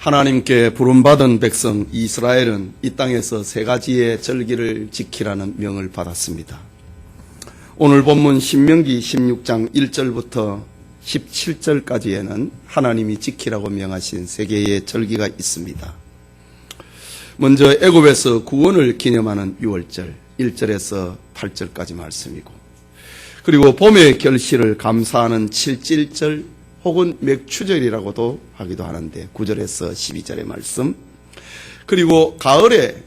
하나님께 부름받은 백성 이스라엘은 이 땅에서 세 가지의 절기를 지키라는 명을 받았습니다. 오늘 본문 신명기 16장 1절부터 17절까지에는 하나님이 지키라고 명하신 세 개의 절기가 있습니다. 먼저 애굽에서 구원을 기념하는 6월절 1절에서 8절까지 말씀이고, 그리고 봄의 결실을 감사하는 7.1절 혹은 맥추절이라고도 하기도 하는데 9절에서 12절의 말씀, 그리고 가을의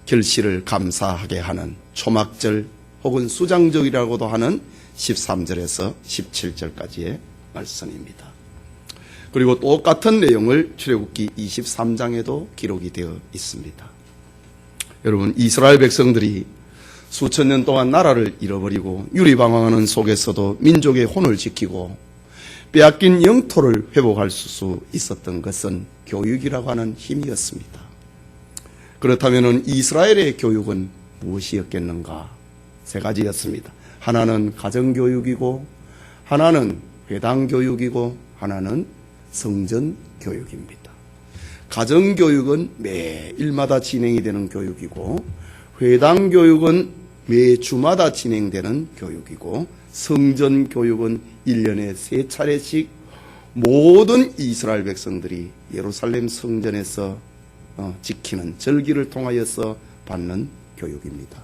결실을 감사하게 하는 초막절 혹은 수장절이라고도 하는 13절에서 17절까지의 말씀입니다. 그리고 똑같은 내용을 출애굽기 23장에도 기록이 되어 있습니다. 여러분, 이스라엘 백성들이 수천 년 동안 나라를 잃어버리고 유리방황하는 속에서도 민족의 혼을 지키고 빼앗긴 영토를 회복할 수 있었던 것은 교육이라고 하는 힘이었습니다. 그렇다면 이스라엘의 교육은 무엇이었겠는가? 세 가지였습니다. 하나는 가정교육이고, 하나는 회당교육이고, 하나는 성전교육입니다. 가정교육은 매일마다 진행이 되는 교육이고, 회당교육은 매주마다 진행되는 교육이고, 성전교육은 1년에 3차례씩 모든 이스라엘 백성들이 예루살렘 성전에서 지키는 절기를 통하여서 받는 교육입니다.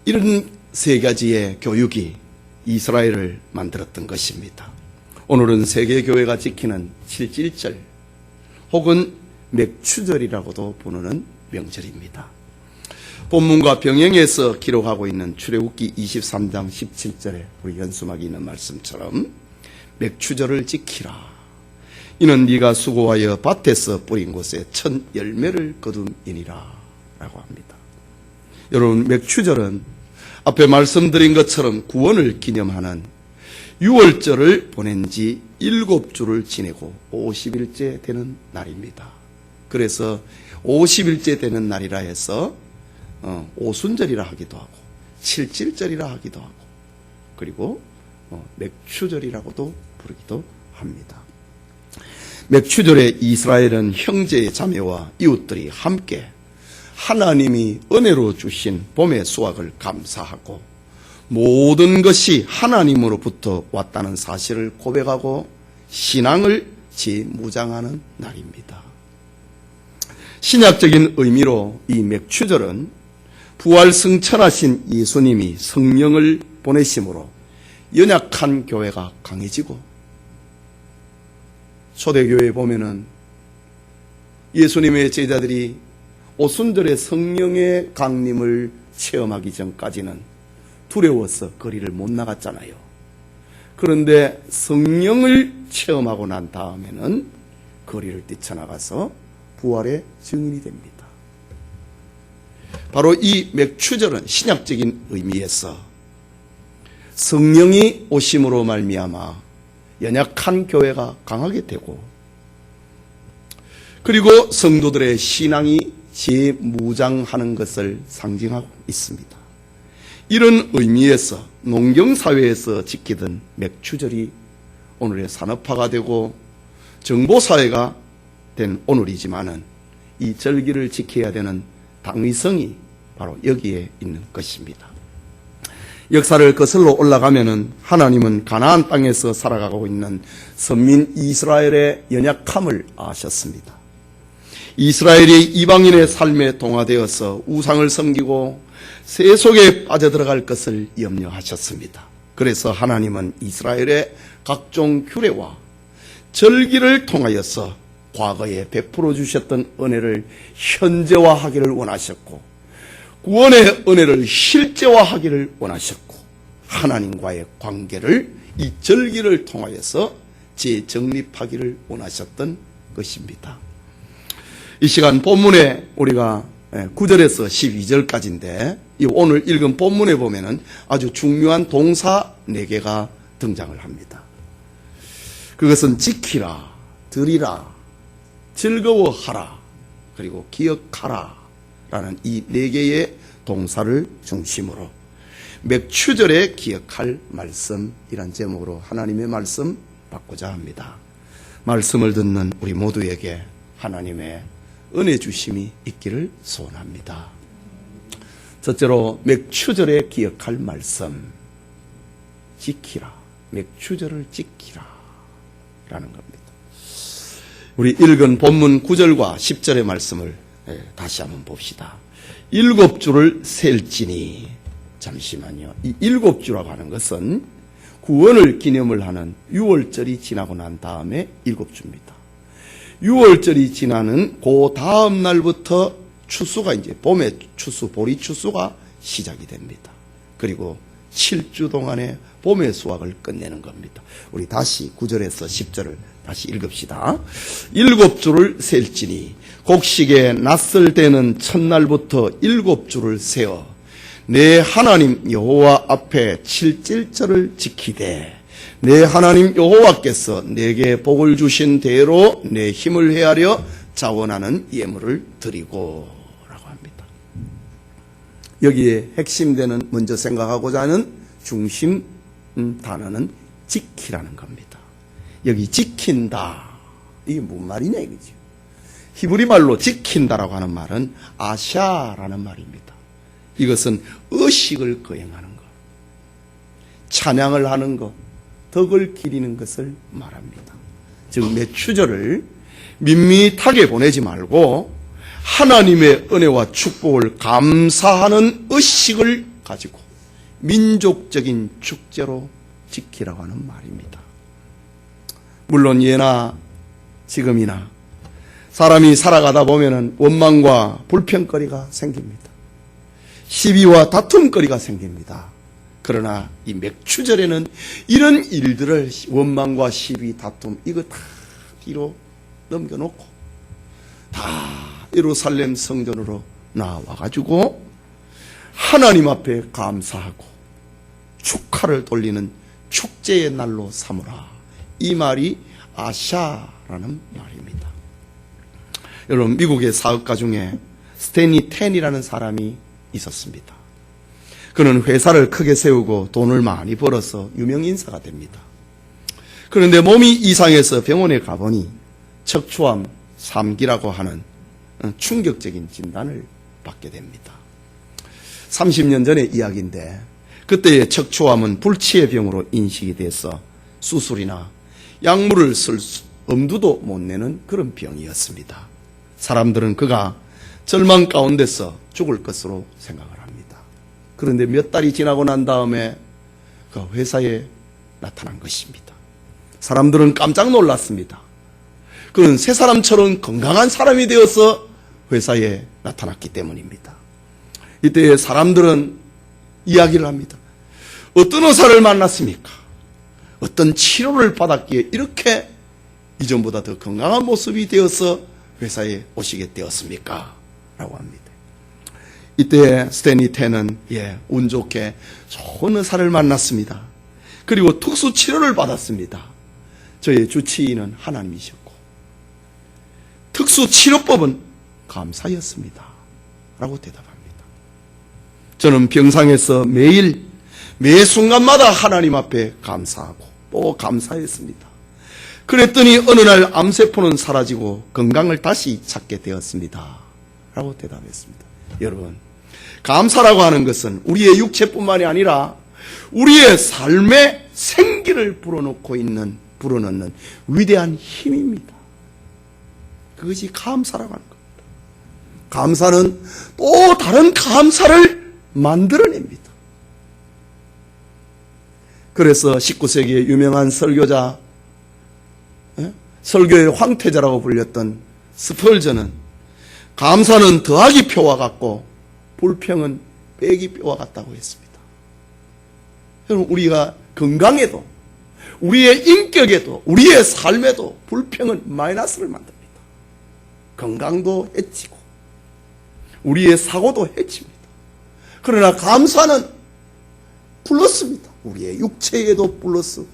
이런 세 가지의 교육이 이스라엘을 만들었던 것입니다. 오늘은 세계교회가 지키는 7.1절 혹은 맥추절이라고도 부르는 명절입니다. 본문과 병행해서 기록하고 있는 출애굽기 23장 17절에 우리 연수막이 있는 말씀처럼 맥추절을 지키라. 이는 네가 수고하여 밭에서 뿌린 곳에 첫 열매를 거둠이니라 라고 합니다. 여러분, 맥추절은 앞에 말씀드린 것처럼 구원을 기념하는 6월절을 보낸 지 7주를 지내고 50일째 되는 날입니다. 그래서 50일째 되는 날이라 해서 오순절이라 하기도 하고 7.1절이라 하기도 하고, 그리고 맥추절이라고도 부르기도 합니다. 맥추절에 이스라엘은 형제 자매와 이웃들이 함께 하나님이 은혜로 주신 봄의 수확을 감사하고 모든 것이 하나님으로부터 왔다는 사실을 고백하고 신앙을 재무장하는 날입니다. 신약적인 의미로 이 맥추절은 부활승천하신 예수님이 성령을 보내심으로 연약한 교회가 강해지고, 초대교회에 보면은 예수님의 제자들이 오순절에 성령의 강림을 체험하기 전까지는 두려워서 거리를 못 나갔잖아요. 그런데 성령을 체험하고 난 다음에는 거리를 뛰쳐나가서 부활의 증인이 됩니다. 바로 이 맥추절은 신약적인 의미에서 성령이 오심으로 말미암아 연약한 교회가 강하게 되고, 그리고 성도들의 신앙이 재무장하는 것을 상징하고 있습니다. 이런 의미에서 농경사회에서 지키던 맥추절이 오늘의 산업화가 되고 정보사회가 된 오늘이지만은 이 절기를 지켜야 되는 당위성이 바로 여기에 있는 것입니다. 역사를 거슬러 올라가면은 하나님은 가나안 땅에서 살아가고 있는 선민 이스라엘의 연약함을 아셨습니다. 이스라엘이 이방인의 삶에 동화되어서 우상을 섬기고 세속에 빠져들어갈 것을 염려하셨습니다. 그래서 하나님은 이스라엘의 각종 규례와 절기를 통하여서 과거에 베풀어 주셨던 은혜를 현재화하기를 원하셨고, 구원의 은혜를 실제화하기를 원하셨고, 하나님과의 관계를 이 절기를 통하여서 재정립하기를 원하셨던 것입니다. 이 시간 본문에 우리가 9절에서 12절까지인데, 오늘 읽은 본문에 보면은 아주 중요한 동사 4개가 등장을 합니다. 그것은 지키라, 드리라, 즐거워하라, 그리고 기억하라 라는 이 4개의 동사를 중심으로 맥추절에 기억할 말씀이란 제목으로 하나님의 말씀 받고자 합니다. 말씀을 듣는 우리 모두에게 하나님의 은혜 주심이 있기를 소원합니다. 첫째로 맥추절에 기억할 말씀, 지키라. 맥추절을 지키라 라는 겁니다. 우리 읽은 본문 9절과 10절의 말씀을 다시 한번 봅시다. 7주를 셀지니, 잠시만요. 이 7주라고 하는 것은 구원을 기념을 하는 6월절이 지나고 난 다음에 7주입니다. 6월절이 지나는 그 다음 날부터 추수가 이제 봄의 추수, 보리 추수가 시작이 됩니다. 그리고 7주 동안의 봄의 수확을 끝내는 겁니다. 우리 다시 9절에서 10절을 다시 읽읍시다. 7주를 셀지니 곡식에 낯을 대는 첫날부터 7주를 세어 내 하나님 여호와 앞에 칠칠절을 지키되 내 하나님 여호와께서 내게 복을 주신 대로 내 힘을 헤아려 자원하는 예물을 드리고 라고 합니다. 여기에 핵심되는 먼저 생각하고자 하는 중심 단어는 지키라는 겁니다. 여기 지킨다, 이게 무슨 말이냐 이거죠. 히브리 말로 지킨다라고 하는 말은 아샤라는 말입니다. 이것은 의식을 거행하는 것, 찬양을 하는 것, 덕을 기리는 것을 말합니다. 즉 맥추절을 밋밋하게 보내지 말고 하나님의 은혜와 축복을 감사하는 의식을 가지고 민족적인 축제로 지키라고 하는 말입니다. 물론 예나 지금이나 사람이 살아가다 보면은 원망과 불평거리가 생깁니다. 시비와 다툼거리가 생깁니다. 그러나 이 맥추절에는 이런 일들을 원망과 시비, 다툼 이거 다 뒤로 넘겨놓고 다 예루살렘 성전으로 나와가지고 하나님 앞에 감사하고 축하를 돌리는 축제의 날로 삼으라. 이 말이 아샤라는 말입니다. 여러분, 미국의 사업가 중에 스탠리 텐이라는 사람이 있었습니다. 그는 회사를 크게 세우고 돈을 많이 벌어서 유명 인사가 됩니다. 그런데 몸이 이상해서 병원에 가보니 척추암 3기라고 하는 충격적인 진단을 받게 됩니다. 30년 전의 이야기인데 그때의 척추암은 불치의 병으로 인식이 돼서 수술이나 약물을 쓸 엄두도 못 내는 그런 병이었습니다. 사람들은 그가 절망 가운데서 죽을 것으로 생각을 합니다. 그런데 몇 달이 지나고 난 다음에 그 회사에 나타난 것입니다. 사람들은 깜짝 놀랐습니다. 그는 새 사람처럼 건강한 사람이 되어서 회사에 나타났기 때문입니다. 이때 사람들은 이야기를 합니다. 어떤 의사를 만났습니까? 어떤 치료를 받았기에 이렇게 이전보다 더 건강한 모습이 되어서 회사에 오시게 되었습니까? 라고 합니다. 이때 스탠리 텐은 운 좋게 좋은 의사를 만났습니다. 그리고 특수 치료를 받았습니다. 저의 주치의는 하나님이셨고 특수 치료법은 감사였습니다. 라고 대답합니다. 저는 병상에서 매일 매 순간마다 하나님 앞에 감사하고 또 감사했습니다. 그랬더니 어느 날 암세포는 사라지고 건강을 다시 찾게 되었습니다. 라고 대답했습니다. 여러분, 감사라고 하는 것은 우리의 육체뿐만이 아니라 우리의 삶의 생기를 불어넣는 위대한 힘입니다. 그것이 감사라고 하는 겁니다. 감사는 또 다른 감사를 만들어냅니다. 그래서 19세기의 유명한 설교자, 설교의 황태자라고 불렸던 스펄전은 감사는 더하기 표와 같고 불평은 빼기 표와 같다고 했습니다. 여러분, 우리가 건강에도 우리의 인격에도 우리의 삶에도 불평은 마이너스를 만듭니다. 건강도 해치고 우리의 사고도 해칩니다. 그러나 감사는 플러스입니다. 우리의 육체에도 플러스,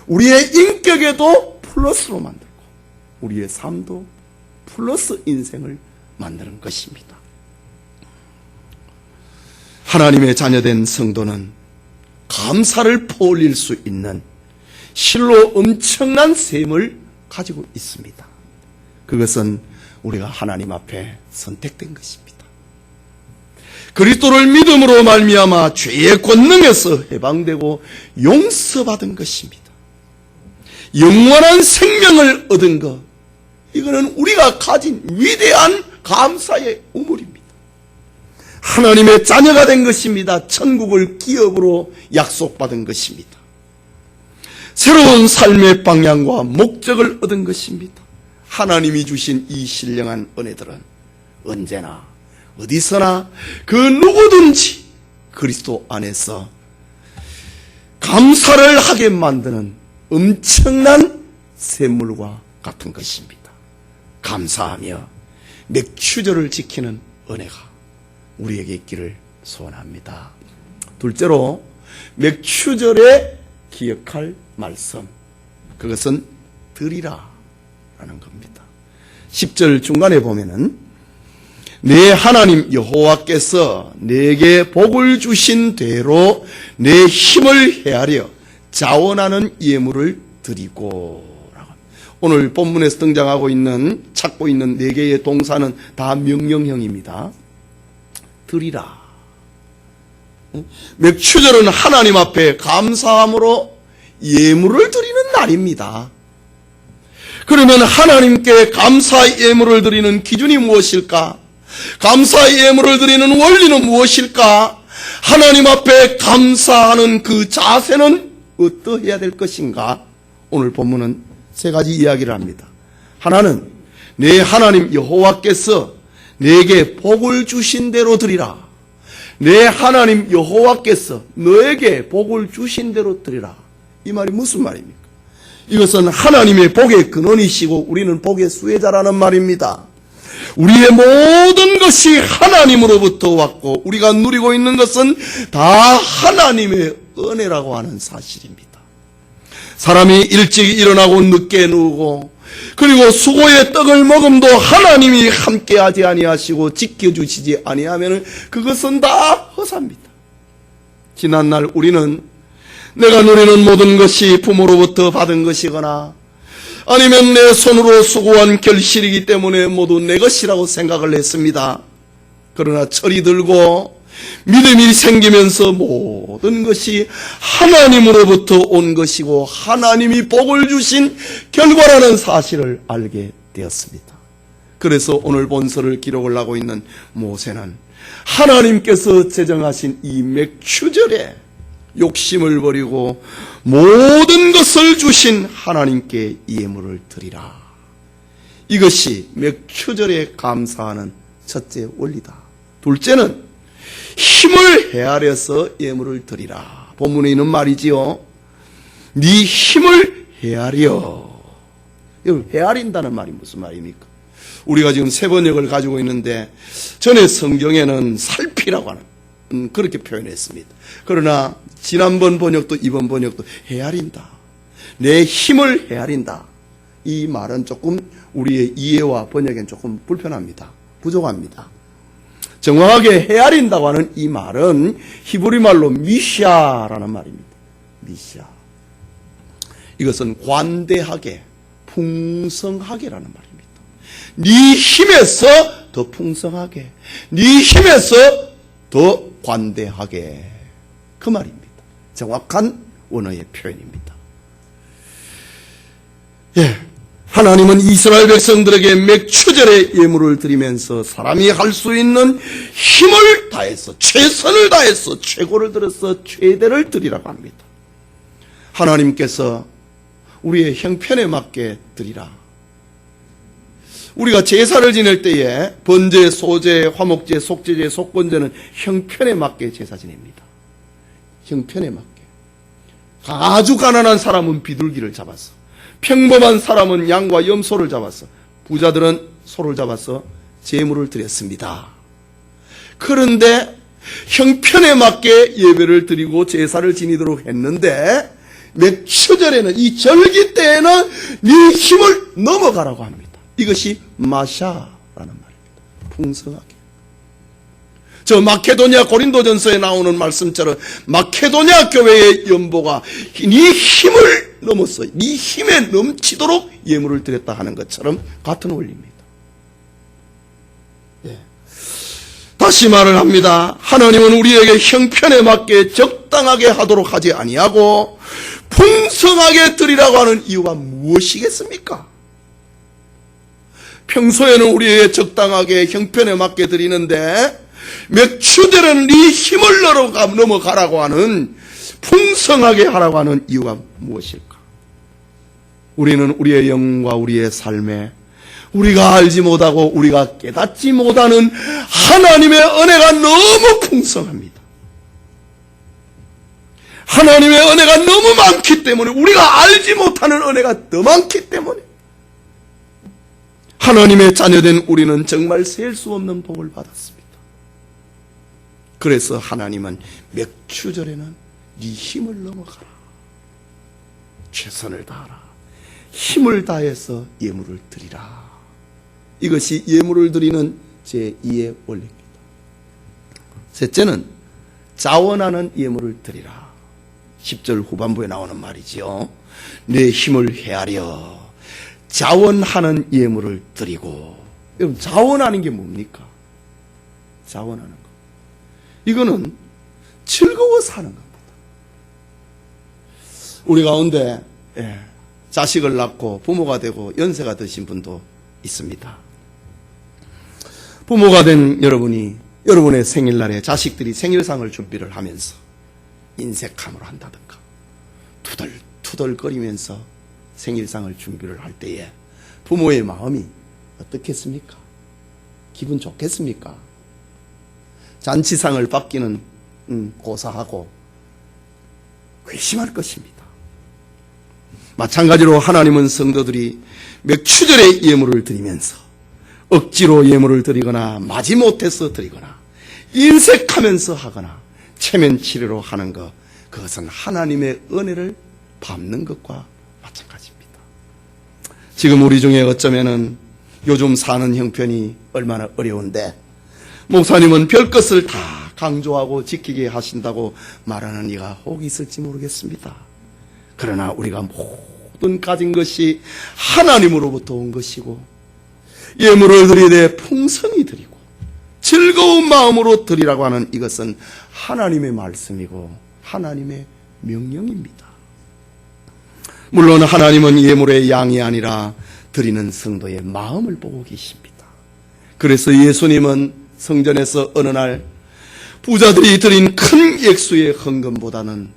우리의 인격에도 플러스로 만들고 우리의 삶도 플러스 인생을 만드는 것입니다. 하나님의 자녀된 성도는 감사를 퍼올릴 수 있는 실로 엄청난 셈을 가지고 있습니다. 그것은 우리가 하나님 앞에 선택된 것입니다. 그리스도를 믿음으로 말미암아 죄의 권능에서 해방되고 용서받은 것입니다. 영원한 생명을 얻은 것, 이거는 우리가 가진 위대한 감사의 우물입니다. 하나님의 자녀가 된 것입니다. 천국을 기업으로 약속받은 것입니다. 새로운 삶의 방향과 목적을 얻은 것입니다. 하나님이 주신 이 신령한 은혜들은 언제나 어디서나 그 누구든지 그리스도 안에서 감사를 하게 만드는 엄청난 샘물과 같은 것입니다. 감사하며 맥추절을 지키는 은혜가 우리에게 있기를 소원합니다. 둘째로 맥추절에 기억할 말씀, 그것은 드리라 라는 겁니다. 10절 중간에 보면은 내 하나님 여호와께서 내게 복을 주신 대로 내 힘을 헤아려 자원하는 예물을 드리고, 오늘 본문에서 등장하고 있는, 찾고 있는 4개의 동사는 다 명령형입니다. 드리라. 맥추절은 하나님 앞에 감사함으로 예물을 드리는 날입니다. 그러면 하나님께 감사 예물을 드리는 기준이 무엇일까? 감사 예물을 드리는 원리는 무엇일까? 하나님 앞에 감사하는 그 자세는 어떠해야 될 것인가? 오늘 본문은 3가지 이야기를 합니다. 하나는 내 하나님 여호와께서 내게 복을 주신 대로 드리라. 내 하나님 여호와께서 너에게 복을 주신 대로 드리라. 이 말이 무슨 말입니까? 이것은 하나님의 복의 근원이시고 우리는 복의 수혜자라는 말입니다. 우리의 모든 것이 하나님으로부터 왔고 우리가 누리고 있는 것은 다 하나님의 은혜라고 하는 사실입니다. 사람이 일찍 일어나고 늦게 누우고 그리고 수고의 떡을 먹음도 하나님이 함께하지 아니하시고 지켜주시지 아니하면 그것은 다 허사입니다. 지난날 우리는 내가 누리는 모든 것이 부모로부터 받은 것이거나 아니면 내 손으로 수고한 결실이기 때문에 모두 내 것이라고 생각을 했습니다. 그러나 철이 들고 믿음이 생기면서 모든 것이 하나님으로부터 온 것이고 하나님이 복을 주신 결과라는 사실을 알게 되었습니다. 그래서 오늘 본서를 기록을 하고 있는 모세는 하나님께서 제정하신 이 맥추절에 욕심을 버리고 모든 것을 주신 하나님께 예물을 드리라. 이것이 맥추절에 감사하는 첫째 원리다. 둘째는 힘을 헤아려서 예물을 드리라. 본문에 있는 말이지요. 네 힘을 헤아려. 헤아린다는 말이 무슨 말입니까? 우리가 지금 새 번역을 가지고 있는데 전에 성경에는 살피라고 하는 그렇게 표현했습니다. 그러나 지난번 번역도 이번 번역도 헤아린다. 내 힘을 헤아린다. 이 말은 조금 우리의 이해와 번역엔 조금 불편합니다. 부족합니다. 정확하게 헤아린다고 하는 이 말은 히브리 말로 미샤라는 말입니다. 미샤. 이것은 관대하게, 풍성하게라는 말입니다. 네 힘에서 더 풍성하게, 네 힘에서 더 관대하게, 그 말입니다. 정확한 원어의 표현입니다. 예, 하나님은 이스라엘 백성들에게 맥추절의 예물을 드리면서 사람이 할 수 있는 힘을 다해서, 최선을 다해서, 최고를 들어서 최대를 드리라고 합니다. 하나님께서 우리의 형편에 맞게 드리라. 우리가 제사를 지낼 때에 번제, 소제, 화목제, 속제제, 속건제는 형편에 맞게 제사 지냅니다. 형편에 맞게. 아주 가난한 사람은 비둘기를 잡았어. 평범한 사람은 양과 염소를 잡았어. 부자들은 소를 잡아서 제물을 드렸습니다. 그런데 형편에 맞게 예배를 드리고 제사를 지니도록 했는데 맥추절에는, 이 절기 때에는 네 힘을 넘어가라고 합니다. 이것이 마샤라는 말입니다. 풍성하게. 저 마케도니아 고린도전서에 나오는 말씀처럼 마케도니아 교회의 연보가 네 힘을 넘어서 네 힘에 넘치도록 예물을 드렸다 하는 것처럼 같은 원리입니다. 다시 말을 합니다. 하나님은 우리에게 형편에 맞게 적당하게 하도록 하지 아니하고 풍성하게 드리라고 하는 이유가 무엇이겠습니까? 평소에는 우리에게 적당하게 형편에 맞게 드리는데 맥추되는 네 힘을 넘어가라고 하는, 풍성하게 하라고 하는 이유가 무엇일까? 우리는 우리의 영과 우리의 삶에 우리가 알지 못하고 우리가 깨닫지 못하는 하나님의 은혜가 너무 풍성합니다. 하나님의 은혜가 너무 많기 때문에, 우리가 알지 못하는 은혜가 더 많기 때문에 하나님의 자녀된 우리는 정말 셀 수 없는 복을 받았습니다. 그래서 하나님은 맥추절에는 네 힘을 넘어가라, 최선을 다하라, 힘을 다해서 예물을 드리라. 이것이 예물을 드리는 제2의 원리입니다. 셋째는 자원하는 예물을 드리라. 10절 후반부에 나오는 말이지요. 내 힘을 헤아려 자원하는 예물을 드리고. 여러분, 자원하는 게 뭡니까? 자원하는 거, 이거는 즐거워서 하는 겁니다. 우리 가운데 자식을 낳고 부모가 되고 연세가 드신 분도 있습니다. 부모가 된 여러분이 여러분의 생일날에 자식들이 생일상을 준비를 하면서 인색함으로 한다든가 투덜투덜거리면서 생일상을 준비를 할 때에 부모의 마음이 어떻겠습니까? 기분 좋겠습니까? 잔치상을 받기는 고사하고 회심할 것입니다. 마찬가지로 하나님은 성도들이 맥추절의 예물을 드리면서 억지로 예물을 드리거나 마지못해서 드리거나 인색하면서 하거나 체면치레로 하는 것, 그것은 하나님의 은혜를 밟는 것과 마찬가지입니다. 지금 우리 중에 어쩌면은 요즘 사는 형편이 얼마나 어려운데 목사님은 별것을 다 강조하고 지키게 하신다고 말하는 이가 혹 있을지 모르겠습니다. 그러나 우리가 모든 가진 것이 하나님으로부터 온 것이고 예물을 드리되 풍성히 드리고 즐거운 마음으로 드리라고 하는 이것은 하나님의 말씀이고 하나님의 명령입니다. 물론 하나님은 예물의 양이 아니라 드리는 성도의 마음을 보고 계십니다. 그래서 예수님은 성전에서 어느 날 부자들이 드린 큰 액수의 헌금보다는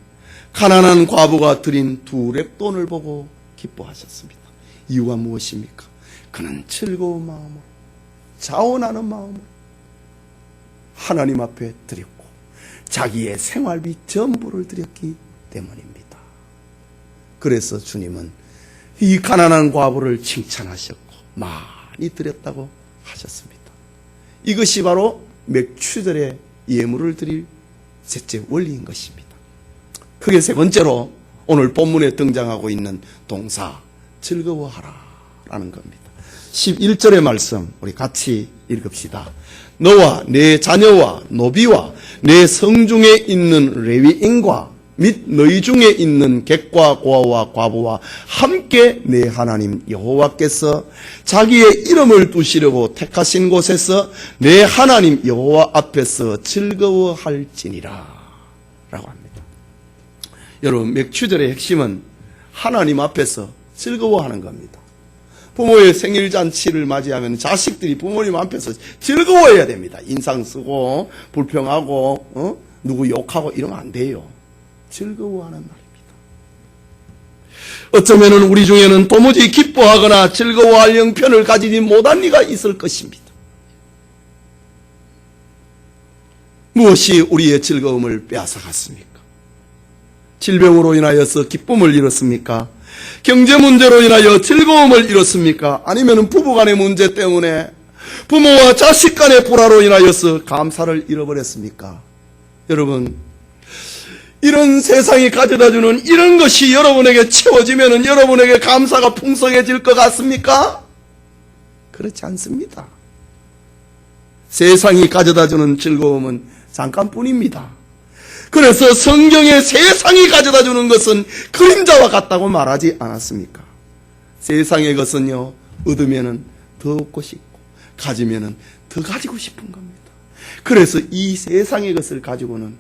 가난한 과부가 드린 2렙돈을 보고 기뻐하셨습니다. 이유가 무엇입니까? 그는 즐거운 마음으로, 자원하는 마음으로 하나님 앞에 드렸고 자기의 생활비 전부를 드렸기 때문입니다. 그래서 주님은 이 가난한 과부를 칭찬하셨고 많이 드렸다고 하셨습니다. 이것이 바로 맥추절에 예물을 드릴 셋째 원리인 것입니다. 그게 세 번째로 오늘 본문에 등장하고 있는 동사 즐거워하라 라는 겁니다. 11절의 말씀 우리 같이 읽읍시다. 너와 내 자녀와 노비와 내 성중에 있는 레위인과 및 너희 중에 있는 객과 고아와 과부와 함께 내 하나님 여호와께서 자기의 이름을 두시려고 택하신 곳에서 내 하나님 여호와 앞에서 즐거워할지니라 라고 합니다. 여러분, 맥추절의 핵심은 하나님 앞에서 즐거워하는 겁니다. 부모의 생일잔치를 맞이하면 자식들이 부모님 앞에서 즐거워해야 됩니다. 인상 쓰고 불평하고 누구 욕하고 이러면 안 돼요. 즐거워하는 날입니다. 어쩌면 우리 중에는 도무지 기뻐하거나 즐거워할 형편을 가지지 못한 이가 있을 것입니다. 무엇이 우리의 즐거움을 빼앗아갔습니까? 질병으로 인하여서 기쁨을 잃었습니까? 경제 문제로 인하여 즐거움을 잃었습니까? 아니면 부부간의 문제 때문에 부모와 자식 간의 불화로 인하여서 감사를 잃어버렸습니까? 여러분, 이런 세상이 가져다주는 이런 것이 여러분에게 채워지면 여러분에게 감사가 풍성해질 것 같습니까? 그렇지 않습니다. 세상이 가져다주는 즐거움은 잠깐뿐입니다. 그래서 성경에 세상이 가져다주는 것은 그림자와 같다고 말하지 않았습니까? 세상의 것은요, 얻으면은 더 얻고 싶고 가지면은 더 가지고 싶은 겁니다. 그래서 이 세상의 것을 가지고는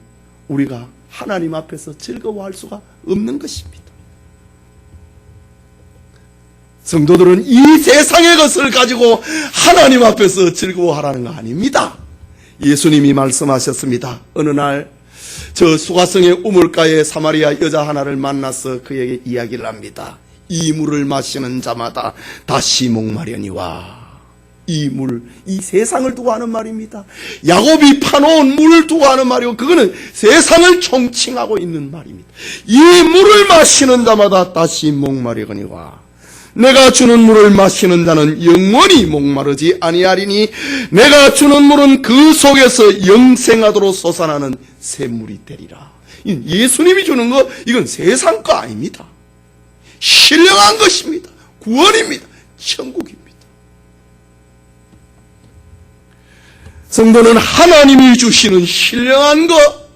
우리가 하나님 앞에서 즐거워할 수가 없는 것입니다. 성도들은 이 세상의 것을 가지고 하나님 앞에서 즐거워하라는 거 아닙니다. 예수님이 말씀하셨습니다. 어느 날 저 수가성의 우물가에 사마리아 여자 하나를 만나서 그에게 이야기를 합니다. 이 물을 마시는 자마다 다시 목마려니와. 이 물, 이 세상을 두고 하는 말입니다. 야곱이 파놓은 물을 두고 하는 말이고, 그거는 세상을 총칭하고 있는 말입니다. 이 물을 마시는 자마다 다시 목마르거니와. 내가 주는 물을 마시는 자는 영원히 목마르지 아니하리니 내가 주는 물은 그 속에서 영생하도록 솟아나는 샘물이 되리라. 예수님이 주는 거, 이건 세상 거 아닙니다. 신령한 것입니다. 구원입니다. 천국입니다. 성도는 하나님이 주시는 신령한 것,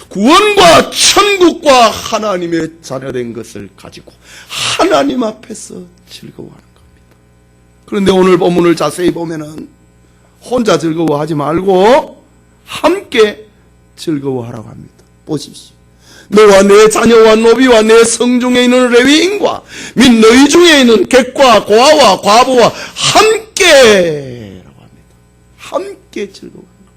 구원과 천국과 하나님의 자녀된 것을 가지고 하나님 앞에서 즐거워하는 겁니다. 그런데 오늘 본문을 자세히 보면은 혼자 즐거워하지 말고 함께 즐거워하라고 합니다. 보십시오. 너와 내 자녀와 노비와 내 성중에 있는 레위인과 및 너희 중에 있는 객과 고아와 과부와 함께라고 합니다. 함께 즐거워하는 겁니다.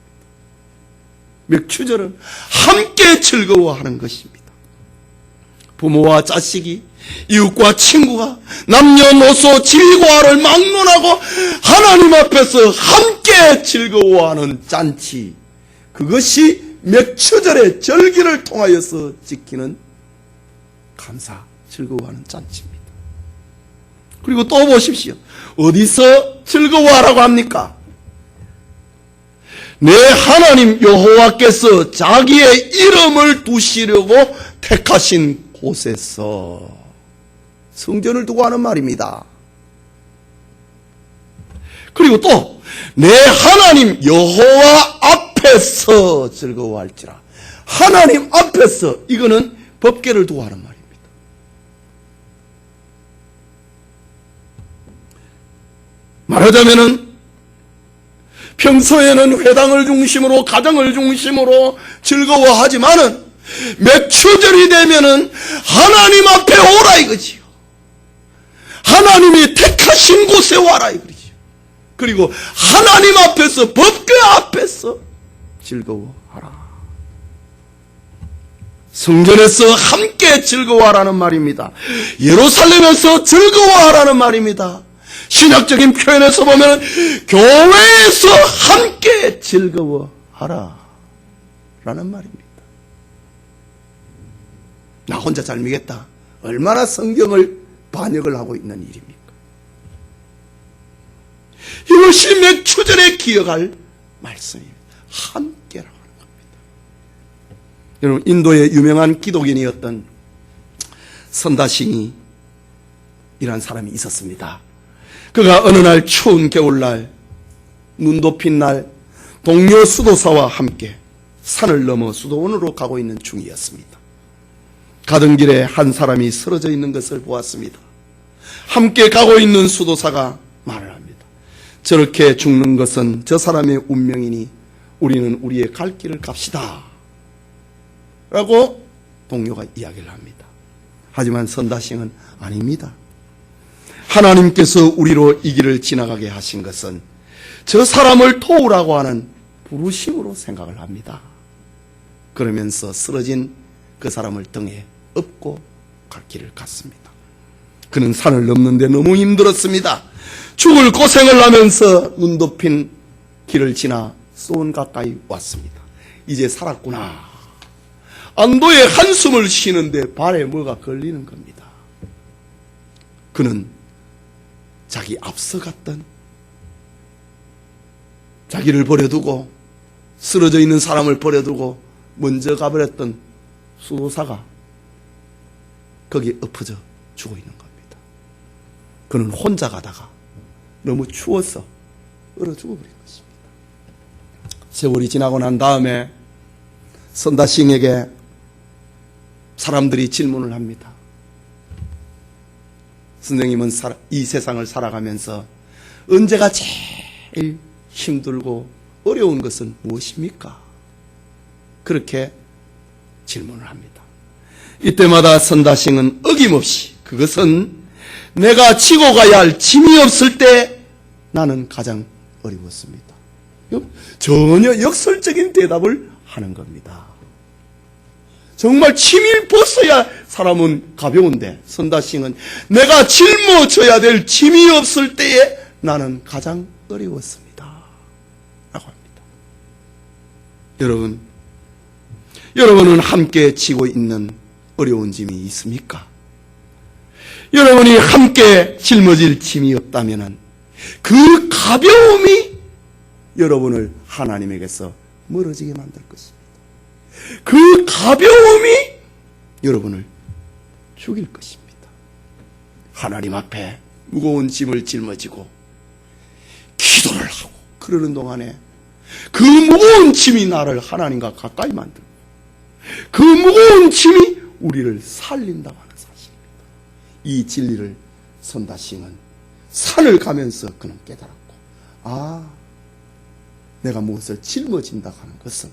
맥추절은 함께 즐거워하는 것입니다. 부모와 자식이, 이웃과 친구가 남녀노소 질과를 막론하고 하나님 앞에서 함께 즐거워하는 잔치, 그것이 맥추절의 절기를 통하여서 지키는 감사, 즐거워하는 잔치입니다. 그리고 또 보십시오. 어디서 즐거워하라고 합니까? 내 하나님 여호와께서 자기의 이름을 두시려고 택하신 곳에서, 성전을 두고 하는 말입니다. 그리고 또 내 하나님 여호와 앞에서 즐거워할지라. 하나님 앞에서, 이거는 법궤를 두고 하는 말입니다. 말하자면은 평소에는 회당을 중심으로 가정을 중심으로 즐거워하지만은 맥추절이 되면은 하나님 앞에 오라 이거지요. 하나님이 택하신 곳에 와라 이거지요. 그리고 하나님 앞에서, 법궤 앞에서 즐거워하라. 성전에서 함께 즐거워하라는 말입니다. 예루살렘에서 즐거워하라는 말입니다. 신학적인 표현에서 보면 교회에서 함께 즐거워하라 라는 말입니다. 나 혼자 잘 믿겠다. 얼마나 성경을 반역을 하고 있는 일입니까? 이것이 맥추절에 기억할 말씀입니다. 함께라고 하는 겁니다. 여러분, 인도의 유명한 기독인이었던 선다싱이 이란 사람이 있었습니다. 그가 어느 날 추운 겨울날, 눈 덮인 날, 동료 수도사와 함께 산을 넘어 수도원으로 가고 있는 중이었습니다. 가던 길에 한 사람이 쓰러져 있는 것을 보았습니다. 함께 가고 있는 수도사가 말을 합니다. 저렇게 죽는 것은 저 사람의 운명이니 우리는 우리의 갈 길을 갑시다 라고 동료가 이야기를 합니다. 하지만 선다싱은 아닙니다. 하나님께서 우리로 이 길을 지나가게 하신 것은 저 사람을 도우라고 하는 부르심으로 생각을 합니다. 그러면서 쓰러진 그 사람을 등에 업고 갈 길을 갔습니다. 그는 산을 넘는데 너무 힘들었습니다. 죽을 고생을 하면서 눈 덮인 길을 지나 수원 가까이 왔습니다. 이제 살았구나. 안도의 한숨을 쉬는데 발에 뭐가 걸리는 겁니다. 그는 자기 앞서갔던, 자기를 버려두고 쓰러져 있는 사람을 버려두고 먼저 가버렸던 수도사가 거기에 엎어져 죽어 있는 겁니다. 그는 혼자 가다가 너무 추워서 얼어 죽어버린 것입니다. 세월이 지나고 난 다음에 선다싱에게 사람들이 질문을 합니다. 선생님은 이 세상을 살아가면서 언제가 제일 힘들고 어려운 것은 무엇입니까? 그렇게 질문을 합니다. 이때마다 선다싱은 어김없이 그것은 내가 지고 가야 할 짐이 없을 때 나는 가장 어려웠습니다. 전혀 역설적인 대답을 하는 겁니다. 정말 짐을 벗어야 사람은 가벼운데 선다싱은 내가 짊어져야 될 짐이 없을 때에 나는 가장 어려웠습니다. 라고 합니다. 여러분은 함께 지고 있는 어려운 짐이 있습니까? 여러분이 함께 짊어질 짐이 없다면 그 가벼움이 여러분을 하나님에게서 멀어지게 만들 것입니다. 그 가벼움이 여러분을 죽일 것입니다. 하나님 앞에 무거운 짐을 짊어지고 기도를 하고 그러는 동안에 그 무거운 짐이 나를 하나님과 가까이 만들고 그 무거운 짐이 우리를 살린다고 하는 사실입니다. 이 진리를 선다싱은 산을 가면서 그는 깨달았고, 내가 무엇을 짊어진다고 하는 것은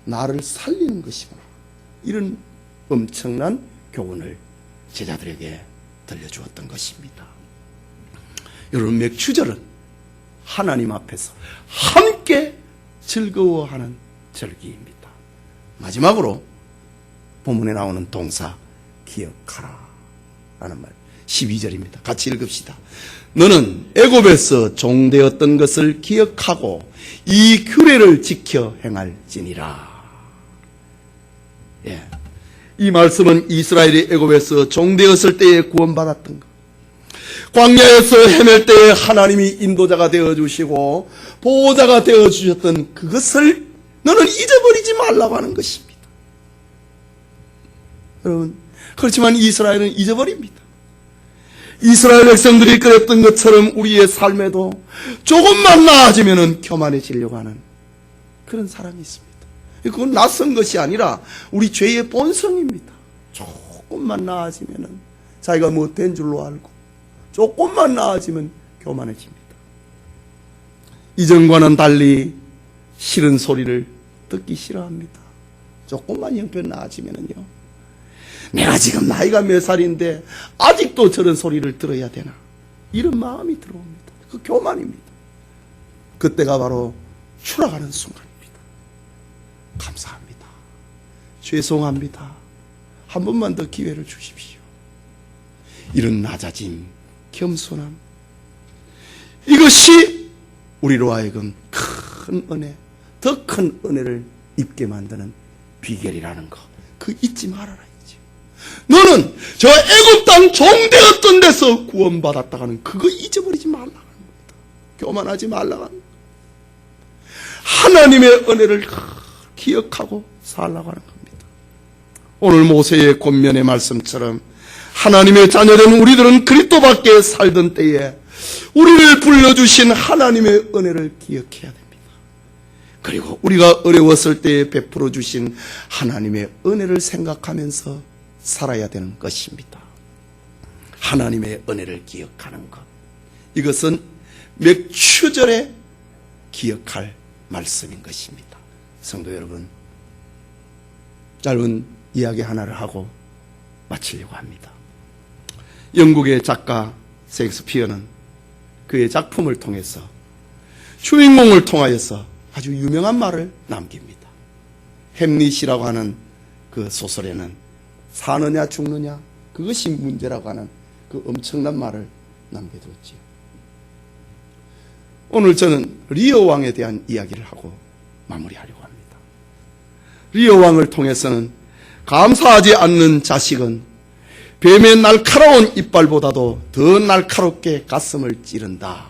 나를 살리는 것이구나. 이런 엄청난 교훈을 제자들에게 들려주었던 것입니다. 여러분, 맥추절은 하나님 앞에서 함께 즐거워하는 절기입니다. 마지막으로 본문에 나오는 동사 기억하라 라는 말 12절입니다. 같이 읽읍시다. 너는 애굽에서 종되었던 것을 기억하고 이 규례를 지켜 행할지니라. 이 말씀은 이스라엘이 애굽에서 종되었을 때에 구원받았던 것, 광야에서 헤맬 때에 하나님이 인도자가 되어주시고 보호자가 되어주셨던 그것을 너는 잊어버리지 말라고 하는 것입니다. 여러분, 그렇지만 이스라엘은 잊어버립니다. 이스라엘 백성들이 그랬던 것처럼 우리의 삶에도 조금만 나아지면 교만해지려고 하는 그런 사람이 있습니다. 그건 낯선 것이 아니라 우리 죄의 본성입니다. 조금만 나아지면 자기가 못된 줄로 알고 조금만 나아지면 교만해집니다. 이전과는 달리 싫은 소리를 듣기 싫어합니다. 조금만 형편 나아지면요, 내가 지금 나이가 몇 살인데 아직도 저런 소리를 들어야 되나, 이런 마음이 들어옵니다. 그 교만입니다. 그때가 바로 추락하는 순간입니다. 감사합니다. 죄송합니다. 한 번만 더 기회를 주십시오. 이런 낮아짐, 겸손함, 이것이 우리로 하여금 큰 은혜, 더 큰 은혜를 입게 만드는 비결이라는 거, 그 잊지 말아라. 너는 저 애굽 땅 종되었던 데서 구원받았다고 하는 그거 잊어버리지 말라고 하는 겁니다. 교만하지 말라고 하는 겁니다. 하나님의 은혜를 기억하고 살라고 하는 겁니다. 오늘 모세의 권면의 말씀처럼 하나님의 자녀된 우리들은 그리스도 밖에 살던 때에 우리를 불러주신 하나님의 은혜를 기억해야 됩니다. 그리고 우리가 어려웠을 때에 베풀어 주신 하나님의 은혜를 생각하면서 살아야 되는 것입니다. 하나님의 은혜를 기억하는 것, 이것은 맥추절에 기억할 말씀인 것입니다. 성도 여러분, 짧은 이야기 하나를 하고 마치려고 합니다. 영국의 작가 셰익스피어는 그의 작품을 통해서 주인공을 통하여서 아주 유명한 말을 남깁니다. 햄릿이라고 하는 그 소설에는 사느냐 죽느냐 그것이 문제라고 하는 그 엄청난 말을 남겨두었지요. 오늘 저는 리어 왕에 대한 이야기를 하고 마무리하려고 합니다. 리어 왕을 통해서는 감사하지 않는 자식은 뱀의 날카로운 이빨보다도 더 날카롭게 가슴을 찌른다.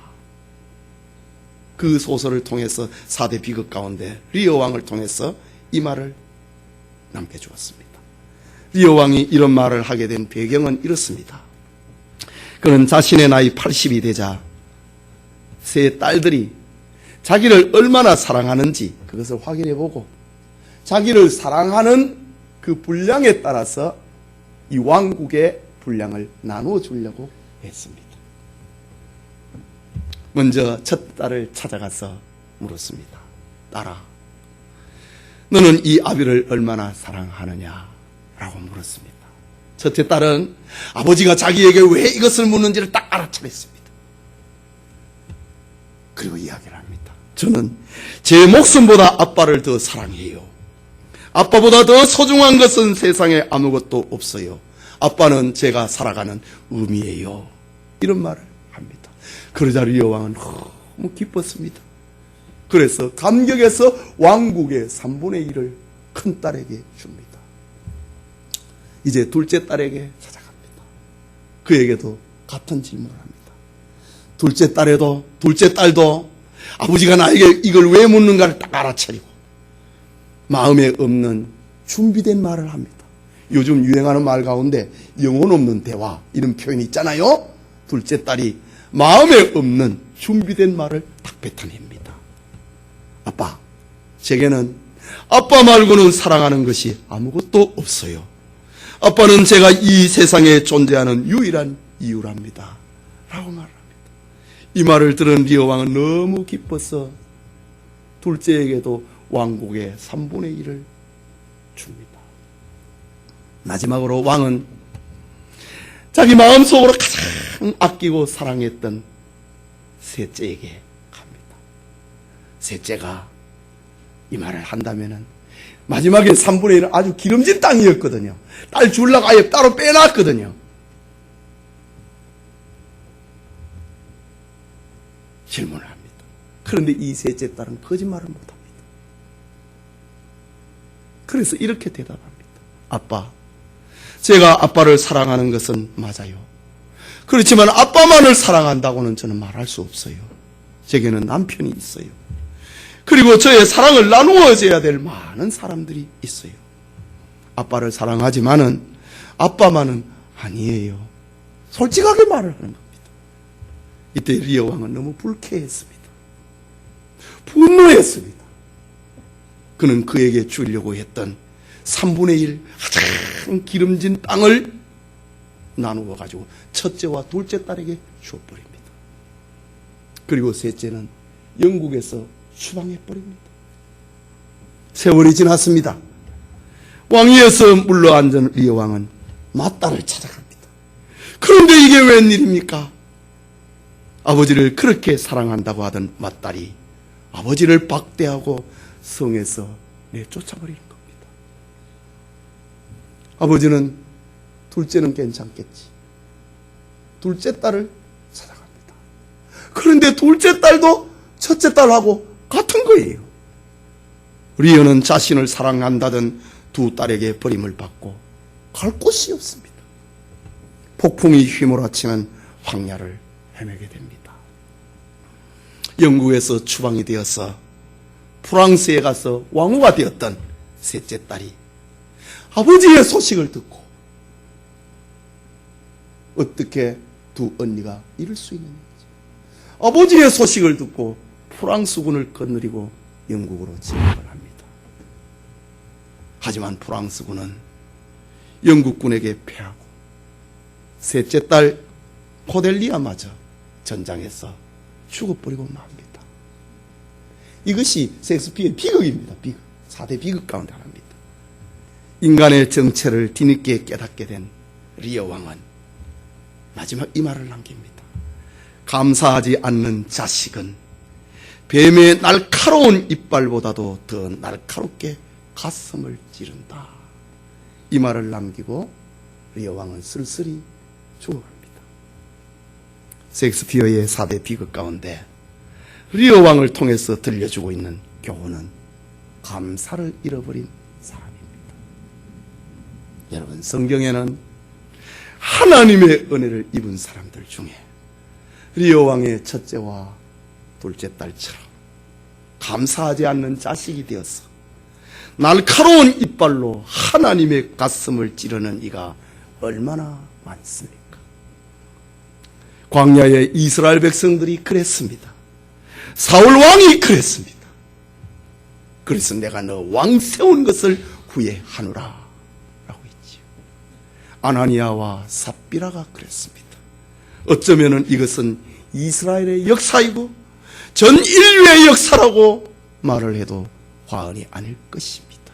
그 소설을 통해서 4대 비극 가운데 리어 왕을 통해서 이 말을 남겨주었습니다. 리어 왕이 이런 말을 하게 된 배경은 이렇습니다. 그는 자신의 나이 80이 되자 세 딸들이 자기를 얼마나 사랑하는지 그것을 확인해보고 자기를 사랑하는 그 분량에 따라서 이 왕국의 분량을 나누어 주려고 했습니다. 먼저 첫 딸을 찾아가서 물었습니다. 딸아, 너는 이 아비를 얼마나 사랑하느냐? 라고 물었습니다. 첫째 딸은 아버지가 자기에게 왜 이것을 묻는지를 딱 알아차렸습니다. 그리고 이야기를 합니다. 저는 제 목숨보다 아빠를 더 사랑해요. 아빠보다 더 소중한 것은 세상에 아무것도 없어요. 아빠는 제가 살아가는 의미예요. 이런 말을 합니다. 그러자 리어 왕은 너무 기뻤습니다. 그래서 감격해서 왕국의 3분의 1을 큰 딸에게 줍니다. 이제 둘째 딸에게 찾아갑니다. 그에게도 같은 질문을 합니다. 둘째 딸도 아버지가 나에게 이걸 왜 묻는가를 딱 알아차리고 마음에 없는 준비된 말을 합니다. 요즘 유행하는 말 가운데 영혼 없는 대화 이런 표현이 있잖아요. 둘째 딸이 마음에 없는 준비된 말을 딱 뱉어냅니다. 아빠, 제게는 아빠 말고는 사랑하는 것이 아무것도 없어요. 아빠는 제가 이 세상에 존재하는 유일한 이유랍니다. 라고 말합니다. 이 말을 들은 리어 왕은 너무 기뻐서 둘째에게도 왕국의 3분의 1을 줍니다. 마지막으로 왕은 자기 마음속으로 가장 아끼고 사랑했던 셋째에게 갑니다. 셋째가 이 말을 한다면은 마지막에 3분의 1은 아주 기름진 땅이었거든요. 딸 주려고 아예 따로 빼놨거든요. 질문을 합니다. 그런데 이 셋째 딸은 거짓말을 못합니다. 그래서 이렇게 대답합니다. 아빠, 제가 아빠를 사랑하는 것은 맞아요. 그렇지만 아빠만을 사랑한다고는 저는 말할 수 없어요. 제게는 남편이 있어요. 그리고 저의 사랑을 나누어져야 될 많은 사람들이 있어요. 아빠를 사랑하지만은 아빠만은 아니에요. 솔직하게 말을 하는 겁니다. 이때 리어 왕은 너무 불쾌했습니다. 분노했습니다. 그는 그에게 주려고 했던 3분의 1 가장 기름진 땅을 나누어 가지고 첫째와 둘째 딸에게 주어버립니다. 그리고 셋째는 영국에서 추방해버립니다. 세월이 지났습니다. 왕위에서 물러앉은 리어 왕은 맏딸을 찾아갑니다. 그런데 이게 웬일입니까? 아버지를 그렇게 사랑한다고 하던 맏딸이 아버지를 박대하고 성에서 내쫓아버리는 겁니다. 아버지는 둘째는 괜찮겠지. 둘째 딸을 찾아갑니다. 그런데 둘째 딸도 첫째 딸하고 같은 거예요. 리어는 자신을 사랑한다던 두 딸에게 버림을 받고 갈 곳이 없습니다. 폭풍이 휘몰아치는 황야를 헤매게 됩니다. 영국에서 추방이 되어서 프랑스에 가서 왕후가 되었던 셋째 딸이 아버지의 소식을 듣고 어떻게 두 언니가 이럴 수 있는지, 아버지의 소식을 듣고 프랑스군을 거느리고 영국으로 진입을 합니다. 하지만 프랑스군은 영국군에게 패하고 셋째 딸 코델리아마저 전장에서 죽어버리고 맙니다. 이것이 셰익스피어의 비극입니다. 비극. 4대 비극 가운데 하나입니다. 인간의 정체를 뒤늦게 깨닫게 된 리어 왕은 마지막 이 말을 남깁니다. 감사하지 않는 자식은 뱀의 날카로운 이빨보다도 더 날카롭게 가슴을 찌른다. 이 말을 남기고 리어 왕은 쓸쓸히 죽어갑니다. 셰익스피어의 4대 비극 가운데 리어 왕을 통해서 들려주고 있는 교훈은 감사를 잃어버린 사람입니다. 여러분, 성경에는 하나님의 은혜를 입은 사람들 중에 리어 왕의 첫째와 둘째 딸처럼 감사하지 않는 자식이 되어서 날카로운 이빨로 하나님의 가슴을 찌르는 이가 얼마나 많습니까? 광야의 이스라엘 백성들이 그랬습니다. 사울 왕이 그랬습니다. 그래서 내가 너 왕 세운 것을 후회하노라 라고 했지요. 아나니아와 삽비라가 그랬습니다. 어쩌면은 이것은 이스라엘의 역사이고 전 인류의 역사라고 말을 해도 과언이 아닐 것입니다.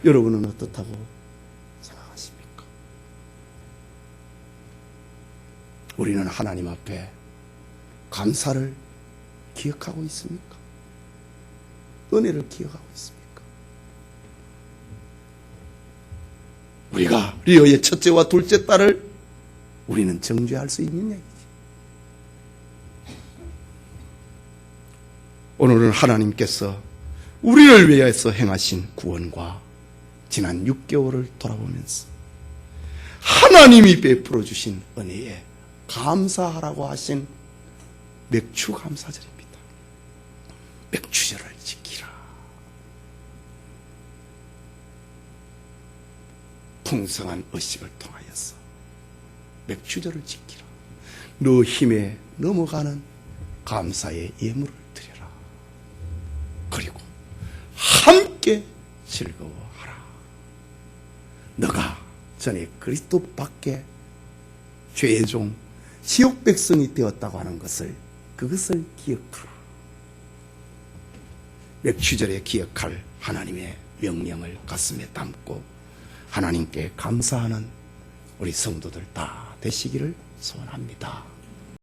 여러분은 어떻다고 생각하십니까? 우리는 하나님 앞에 감사를 기억하고 있습니까? 은혜를 기억하고 있습니까? 우리가 리어의 첫째와 둘째 딸을 우리는 정죄할 수 있는 얘기지. 오늘은 하나님께서 우리를 위해서 행하신 구원과 지난 6개월을 돌아보면서 하나님이 베풀어 주신 은혜에 감사하라고 하신 맥추 감사절입니다. 맥추절을 지키라. 풍성한 의식을 통하여서 맥추절을 지키라. 너 힘에 넘어가는 감사의 예물을 드려라. 그리고 함께 즐거워하라. 너가 전에 그리스도 밖에 죄의 종 지옥 백성이 되었다고 하는 것을 그것을 기억하라. 맥추절에 기억할 하나님의 명령을 가슴에 담고 하나님께 감사하는 우리 성도들 다 되시기를 소원합니다.